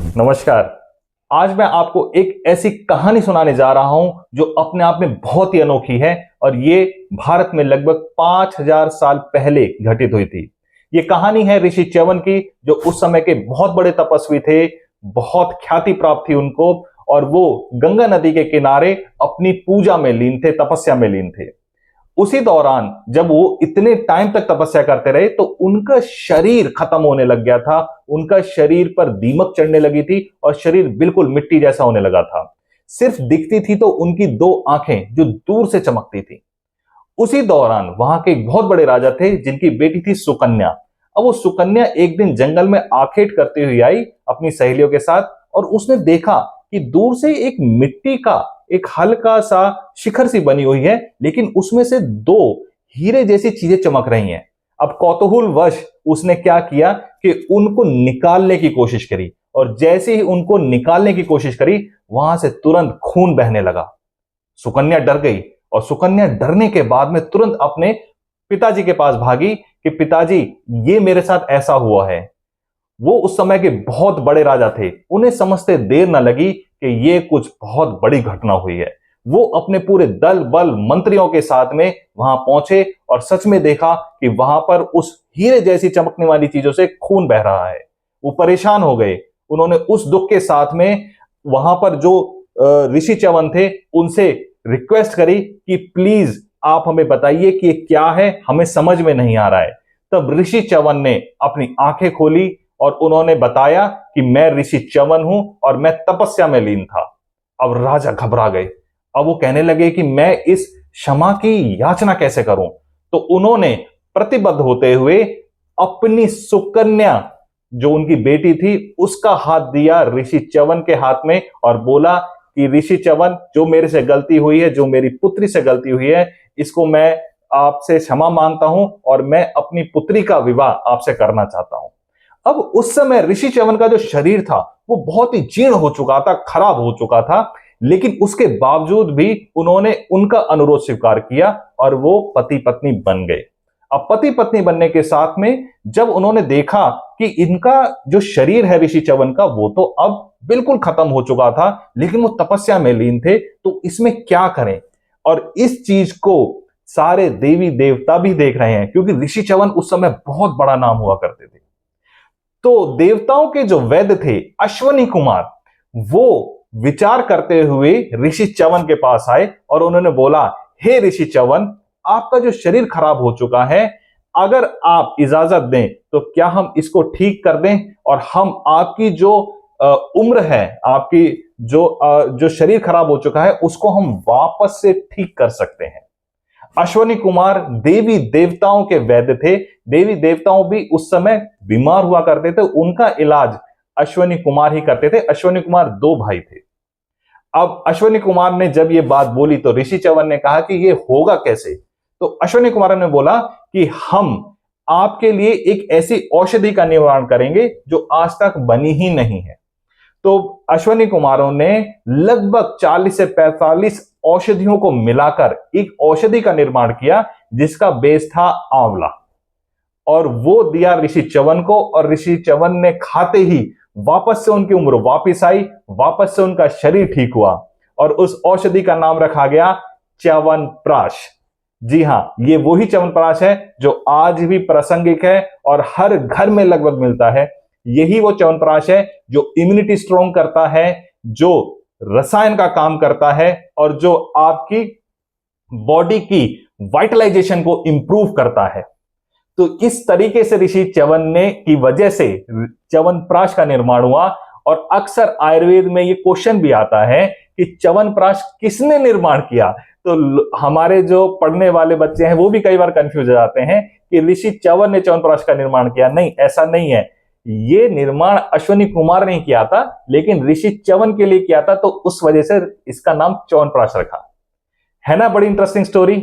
नमस्कार। आज मैं आपको एक ऐसी कहानी सुनाने जा रहा हूं जो अपने आप में बहुत ही अनोखी है और ये भारत में लगभग 5000 साल पहले घटित हुई थी। ये कहानी है ऋषि च्यवन की, जो उस समय के बहुत बड़े तपस्वी थे, बहुत ख्याति प्राप्त थी उनको, और वो गंगा नदी के किनारे अपनी पूजा में लीन थे, तपस्या में लीन थे। उसी दौरान जब वो इतने टाइम तक तपस्या करते रहे तो उनका शरीर खत्म होने लग गया था। उनका शरीर पर दीमक चढ़ने लगी थी और शरीर बिल्कुल मिट्टी जैसा होने लगा था। सिर्फ दिखती थी तो उनकी दो आंखें जो दूर से चमकती थी। उसी दौरान वहां के एक बहुत बड़े राजा थे जिनकी बेटी थी सुकन्या। अब वो सुकन्या एक दिन जंगल में आखेट करती हुई आई अपनी सहेलियों के साथ, और उसने देखा कि दूर से एक मिट्टी का एक हल्का सा शिखर सी बनी हुई है, लेकिन उसमें से दो हीरे जैसी चीजें चमक रही हैं। अब कौतूहलवश उसने क्या किया कि उनको निकालने की कोशिश करी, और जैसे ही उनको निकालने की कोशिश करी वहां से तुरंत खून बहने लगा। सुकन्या डर गई, और सुकन्या डरने के बाद में तुरंत अपने पिताजी के पास भागी कि पिताजी, ये मेरे साथ ऐसा हुआ है। वो उस समय के बहुत बड़े राजा थे, उन्हें समझते देर न लगी कि ये कुछ बहुत बड़ी घटना हुई है। वो अपने पूरे दल बल मंत्रियों के साथ में वहां पहुंचे और सच में देखा कि वहां पर उस हीरे जैसी चमकने वाली चीजों से खून बह रहा है। वो परेशान हो गए। उन्होंने उस दुख के साथ में वहां पर जो ऋषि च्यवन थे उनसे रिक्वेस्ट करी कि प्लीज आप हमें बताइए कि ये क्या है, हमें समझ में नहीं आ रहा है। तब ऋषि च्यवन ने अपनी आंखें खोली और उन्होंने बताया कि मैं ऋषि च्यवन हूं और मैं तपस्या में लीन था। अब राजा घबरा गए। अब वो कहने लगे कि मैं इस क्षमा की याचना कैसे करूं। तो उन्होंने प्रतिबद्ध होते हुए अपनी सुकन्या, जो उनकी बेटी थी, उसका हाथ दिया ऋषि च्यवन के हाथ में और बोला कि ऋषि च्यवन, जो मेरे से गलती हुई है, जो मेरी पुत्री से गलती हुई है, इसको मैं आपसे क्षमा मांगता हूं और मैं अपनी पुत्री का विवाह आपसे करना चाहता हूं। अब उस समय ऋषि च्यवन का जो शरीर था वो बहुत ही जीर्ण हो चुका था, खराब हो चुका था, लेकिन उसके बावजूद भी उन्होंने उनका अनुरोध स्वीकार किया और वो पति पत्नी बन गए। अब पति पत्नी बनने के साथ में जब उन्होंने देखा कि इनका जो शरीर है ऋषि च्यवन का, वो तो अब बिल्कुल खत्म हो चुका था, लेकिन वो तपस्या में लीन थे, तो इसमें क्या करें। और इस चीज को सारे देवी देवता भी देख रहे हैं, क्योंकि ऋषि च्यवन उस समय बहुत बड़ा नाम हुआ करते थे। तो देवताओं के जो वैद्य थे अश्वनी कुमार, वो विचार करते हुए ऋषि च्यवन के पास आए और उन्होंने बोला, हे ऋषि च्यवन, आपका जो शरीर खराब हो चुका है, अगर आप इजाजत दें तो क्या हम इसको ठीक कर दें और हम आपकी जो उम्र है, आपकी जो शरीर खराब हो चुका है, उसको हम वापस से ठीक कर सकते हैं। अश्वनी कुमार देवी देवताओं के वैद्य थे। देवी देवताओं भी उस समय बीमार हुआ करते थे, उनका इलाज अश्वनी कुमार ही करते थे। अश्वनी कुमार दो भाई थे। अब अश्वनी कुमार ने जब ये बात बोली तो ऋषि च्यवन ने कहा कि ये होगा कैसे। तो अश्वनी कुमार ने बोला कि हम आपके लिए एक ऐसी औषधि का निर्माण करेंगे जो आज तक बनी ही नहीं है। तो अश्वनी कुमारों ने लगभग 40 से 45 औषधियों को मिलाकर एक औषधि का निर्माण किया जिसका बेस था आंवला, और वो दिया ऋषि च्यवन को, और ऋषि च्यवन ने खाते ही वापस से उनकी उम्र वापस आई, वापस से उनका शरीर ठीक हुआ, और उस औषधि का नाम रखा गया च्यवनप्राश। जी हां, ये वही च्यवनप्राश है जो आज भी प्रासंगिक है और हर घर में लगभग मिलता है। यही वो च्यवनप्राश है जो इम्यूनिटी स्ट्रॉन्ग करता है, जो रसायन का काम करता है, और जो आपकी बॉडी की वाइटलाइजेशन को इंप्रूव करता है। तो इस तरीके से ऋषि च्यवन ने की वजह से च्यवनप्राश का निर्माण हुआ। और अक्सर आयुर्वेद में ये क्वेश्चन भी आता है कि च्यवनप्राश किसने निर्माण किया। तो हमारे जो पढ़ने वाले बच्चे हैं वो भी कई बार कंफ्यूज हो जाते हैं कि ऋषि च्यवन ने च्यवनप्राश का निर्माण किया। नहीं, ऐसा नहीं है। ये निर्माण अश्वनी कुमार ने किया था, लेकिन ऋषि च्यवन के लिए किया था, तो उस वजह से इसका नाम च्यवनप्राश रखा। है ना बड़ी इंटरेस्टिंग स्टोरी।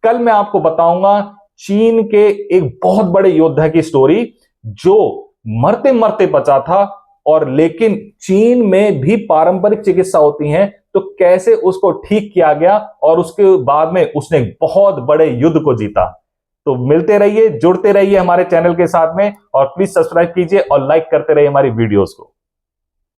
कल मैं आपको बताऊंगा चीन के एक बहुत बड़े योद्धा की स्टोरी, जो मरते मरते बचा था, और लेकिन चीन में भी पारंपरिक चिकित्सा होती है, तो कैसे उसको ठीक किया गया और उसके बाद में उसने बहुत बड़े युद्ध को जीता। तो मिलते रहिए, जुड़ते रहिए हमारे चैनल के साथ में, और प्लीज सब्सक्राइब कीजिए और लाइक करते रहिए हमारी वीडियोस को।